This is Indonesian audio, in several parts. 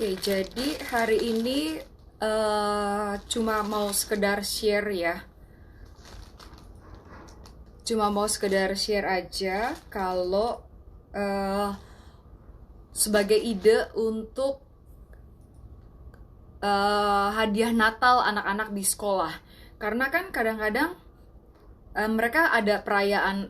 Oke, jadi hari ini cuma mau sekedar share ya. Cuma mau sekedar share aja kalau eh, sebagai ide untuk hadiah Natal anak-anak di sekolah. Karena kan kadang-kadang mereka ada perayaan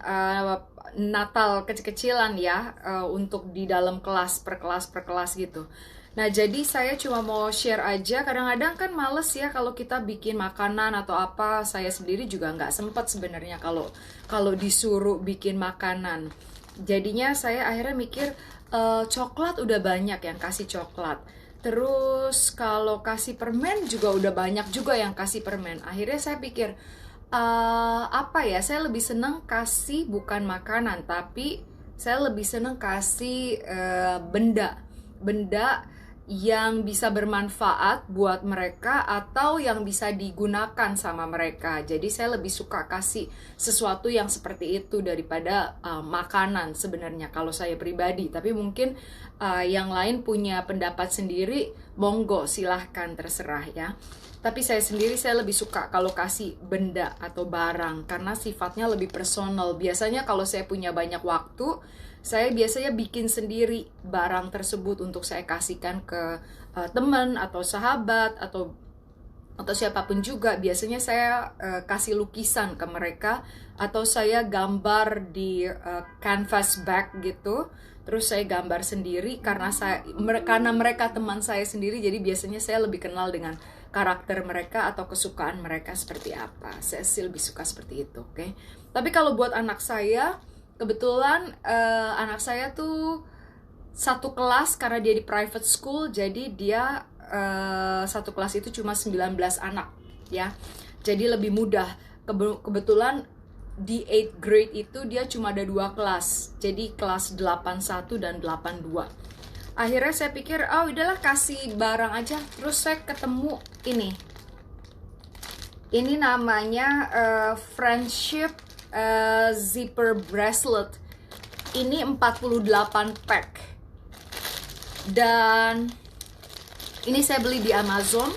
Natal kecil-kecilan ya, untuk di dalam kelas per kelas gitu. Nah, jadi saya cuma mau share aja. Kadang-kadang kan males ya kalau kita bikin makanan atau apa. Saya sendiri juga nggak sempet sebenarnya kalau kalau disuruh bikin makanan. Jadinya saya akhirnya mikir, coklat udah banyak yang kasih coklat. Terus kalau kasih permen juga udah banyak juga yang kasih permen. Akhirnya saya pikir, apa ya, saya lebih seneng kasih bukan makanan, tapi saya lebih seneng kasih benda yang bisa bermanfaat buat mereka atau yang bisa digunakan sama mereka. Jadi saya lebih suka kasih sesuatu yang seperti itu daripada makanan sebenarnya kalau saya pribadi. Tapi mungkin yang lain punya pendapat sendiri, monggo silahkan, terserah ya. Tapi saya sendiri saya lebih suka kalau kasih benda atau barang karena sifatnya lebih personal. Biasanya kalau saya punya banyak waktu, saya biasanya bikin sendiri barang tersebut untuk saya kasihkan ke teman atau sahabat atau siapapun juga. Biasanya saya kasih lukisan ke mereka atau saya gambar di canvas back gitu. Terus saya gambar sendiri karena mereka teman saya sendiri, jadi biasanya saya lebih kenal dengan karakter mereka atau kesukaan mereka seperti apa. Saya sih lebih suka seperti itu, oke? Tapi kalau buat anak saya, kebetulan anak saya tuh satu kelas karena dia di private school, jadi dia satu kelas itu cuma 19 anak ya. Jadi lebih mudah. Kebetulan di 8th grade itu dia cuma ada 2 kelas. Jadi kelas 81 dan 82. Akhirnya saya pikir, oh udahlah kasih barang aja. Terus saya ketemu ini. Ini namanya Friendship Zipper Bracelet. Ini 48 pack. Dan ini saya beli di Amazon.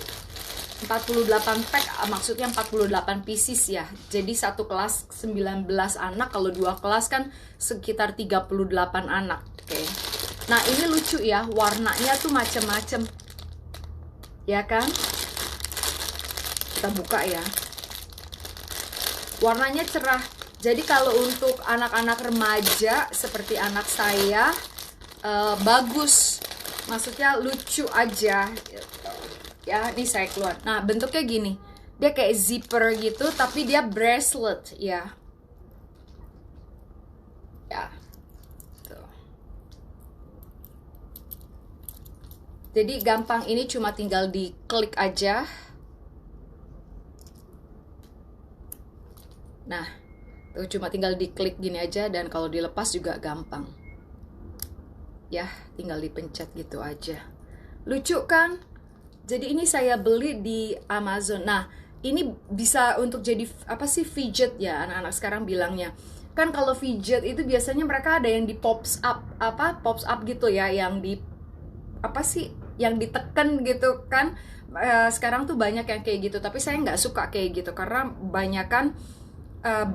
48 pack, maksudnya 48 pieces ya. Jadi satu kelas 19 anak, kalau 2 kelas kan sekitar 38 anak. Oke. Nah, ini lucu ya, warnanya tuh macem-macem. Ya kan? Kita buka ya. Warnanya cerah. Jadi kalau untuk anak-anak remaja seperti anak saya, bagus. Maksudnya lucu aja gitu. Ya, ini saya keluar. Nah, bentuknya gini. Dia kayak zipper gitu, tapi dia bracelet ya. Ya. Tuh. Jadi gampang, ini cuma tinggal diklik aja. Nah, tuh cuma tinggal diklik gini aja, dan kalau dilepas juga gampang. Ya, tinggal dipencet gitu aja. Lucu kan? Jadi ini saya beli di Amazon. Nah, ini bisa untuk jadi apa sih, fidget ya anak-anak sekarang bilangnya. Kan kalau fidget itu biasanya mereka ada yang di pops up gitu ya, yang di apa sih, yang ditekan gitu kan. Sekarang tuh banyak yang kayak gitu, tapi saya nggak suka kayak gitu karena banyakan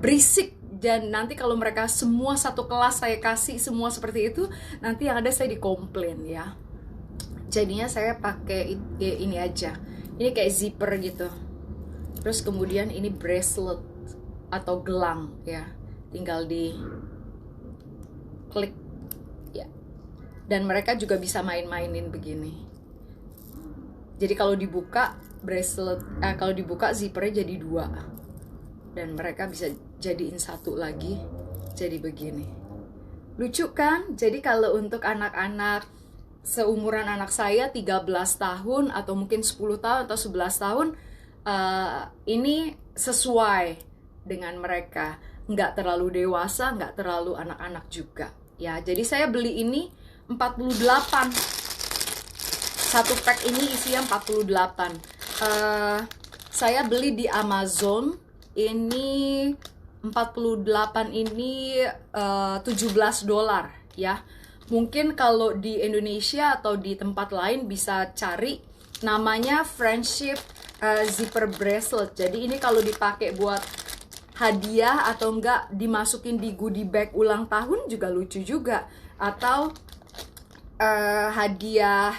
berisik. Dan nanti kalau mereka semua satu kelas saya kasih semua seperti itu, nanti yang ada saya dikomplain ya. Jadinya saya pakai ini aja. Ini kayak zipper gitu. Terus kemudian ini bracelet atau gelang ya. Tinggal di klik ya. Dan mereka juga bisa main-mainin begini. Jadi kalau dibuka kalau dibuka zippernya jadi 2. Dan mereka bisa jadiin 1 lagi jadi begini. Lucu kan? Jadi kalau untuk anak-anak seumuran anak saya 13 tahun atau mungkin 10 tahun atau 11 tahun, ini sesuai dengan mereka. Nggak terlalu dewasa, nggak terlalu anak-anak juga ya. Jadi saya beli ini 48. Satu pack ini isinya 48. Saya beli di Amazon. Ini 48 ini $17 ya. Mungkin kalau di Indonesia atau di tempat lain bisa cari namanya friendship zipper bracelet. Jadi ini kalau dipakai buat hadiah atau enggak dimasukin di goodie bag ulang tahun juga lucu juga. Atau hadiah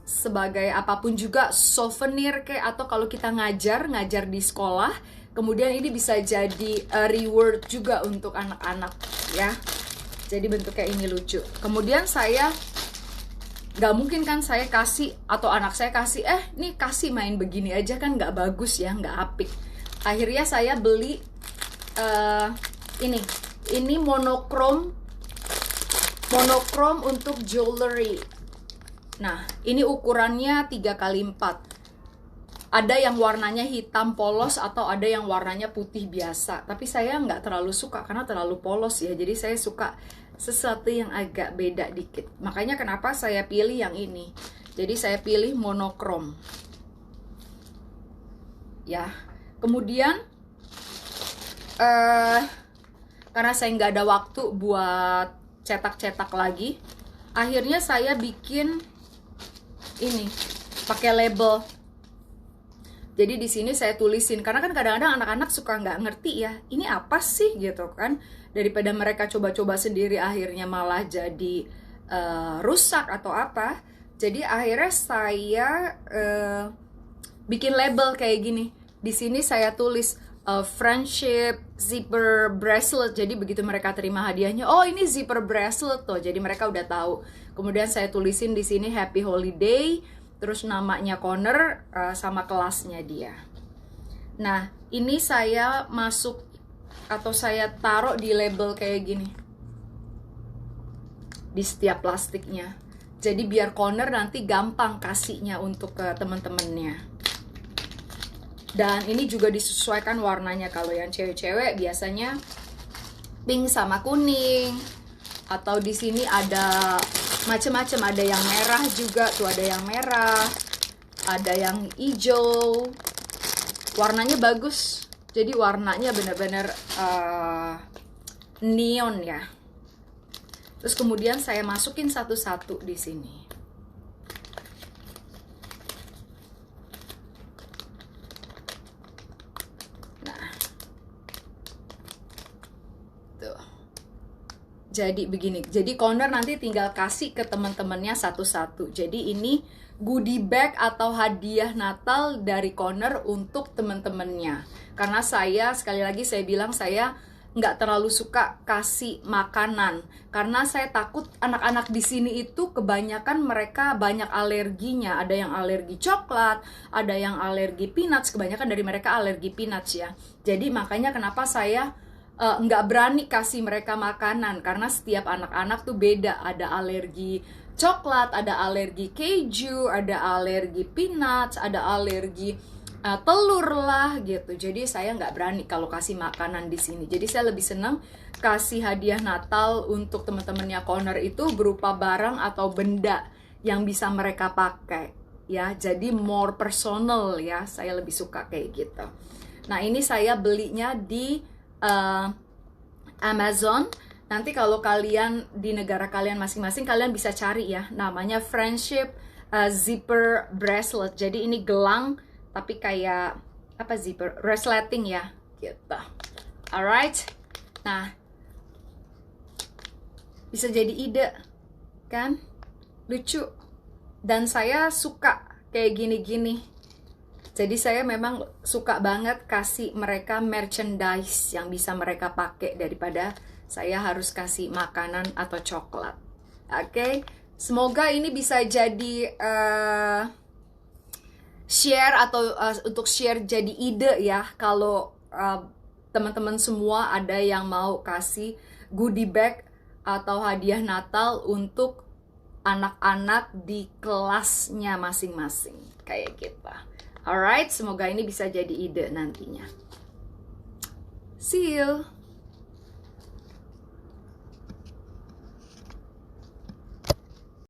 sebagai apapun juga, souvenir kayak, atau kalau kita ngajar di sekolah, kemudian ini bisa jadi reward juga untuk anak-anak ya. Jadi bentuknya ini lucu. Kemudian saya nggak mungkin kan saya kasih atau anak saya kasih nih kasih main begini aja, kan nggak bagus ya, nggak apik. Akhirnya saya beli ini monokrom untuk jewelry. Nah, ini ukurannya 3x4. Ada yang warnanya hitam polos atau ada yang warnanya putih biasa. Tapi saya nggak terlalu suka karena terlalu polos ya. Jadi saya suka sesuatu yang agak beda dikit. Makanya kenapa saya pilih yang ini. Jadi saya pilih monokrom. Ya, kemudian karena saya nggak ada waktu buat cetak-cetak lagi, akhirnya saya bikin ini pakai label. Jadi di sini saya tulisin, karena kan kadang-kadang anak-anak suka nggak ngerti ya, ini apa sih gitu kan. Daripada mereka coba-coba sendiri akhirnya malah jadi rusak atau apa. Jadi akhirnya saya bikin label kayak gini. Di sini saya tulis friendship zipper bracelet. Jadi begitu mereka terima hadiahnya, oh ini zipper bracelet tuh. Jadi mereka udah tahu. Kemudian saya tulisin di sini happy holiday, terus namanya Connor sama kelasnya dia. Nah, ini saya masuk atau saya taruh di label kayak gini di setiap plastiknya. Jadi biar Connor nanti gampang kasihnya untuk ke teman-temannya. Dan ini juga disesuaikan warnanya. Kalau yang cewek-cewek biasanya pink sama kuning, atau di sini ada macam-macam, ada yang merah juga tuh, ada yang merah, ada yang hijau, warnanya bagus. Jadi warnanya benar-benar neon ya. Terus kemudian saya masukin satu-satu di sini. Nah, tuh. Jadi begini, jadi Connor nanti tinggal kasih ke teman-temannya satu-satu. Jadi ini goodie bag atau hadiah Natal dari Connor untuk teman-temannya. Karena saya, sekali lagi saya bilang, saya nggak terlalu suka kasih makanan. Karena saya takut anak-anak di sini itu kebanyakan mereka banyak alerginya. Ada yang alergi coklat, ada yang alergi peanuts. Kebanyakan dari mereka alergi peanuts ya. Jadi makanya kenapa saya nggak berani kasih mereka makanan, karena setiap anak-anak tuh beda. Ada alergi coklat, ada alergi keju, ada alergi peanuts, ada alergi telur lah gitu. Jadi saya nggak berani kalau kasih makanan di sini. Jadi saya lebih senang kasih hadiah Natal untuk teman-temannya Connor itu berupa barang atau benda yang bisa mereka pakai ya. Jadi more personal ya. Saya lebih suka kayak gitu. Nah, ini saya belinya di Amazon. Nanti kalau kalian di negara kalian masing-masing, kalian bisa cari ya, namanya friendship zipper bracelet. Jadi ini gelang tapi kayak apa, zipper resleting ya gitu. Alright, nah bisa jadi ide kan, lucu, dan saya suka kayak gini-gini. Jadi saya memang suka banget kasih mereka merchandise yang bisa mereka pakai daripada saya harus kasih makanan atau coklat. Oke, semoga ini bisa jadi share atau untuk share jadi ide ya. Kalau teman-teman semua ada yang mau kasih goodie bag atau hadiah Natal untuk anak-anak di kelasnya masing-masing kayak gitu. Alright, semoga ini bisa jadi ide nantinya. See you!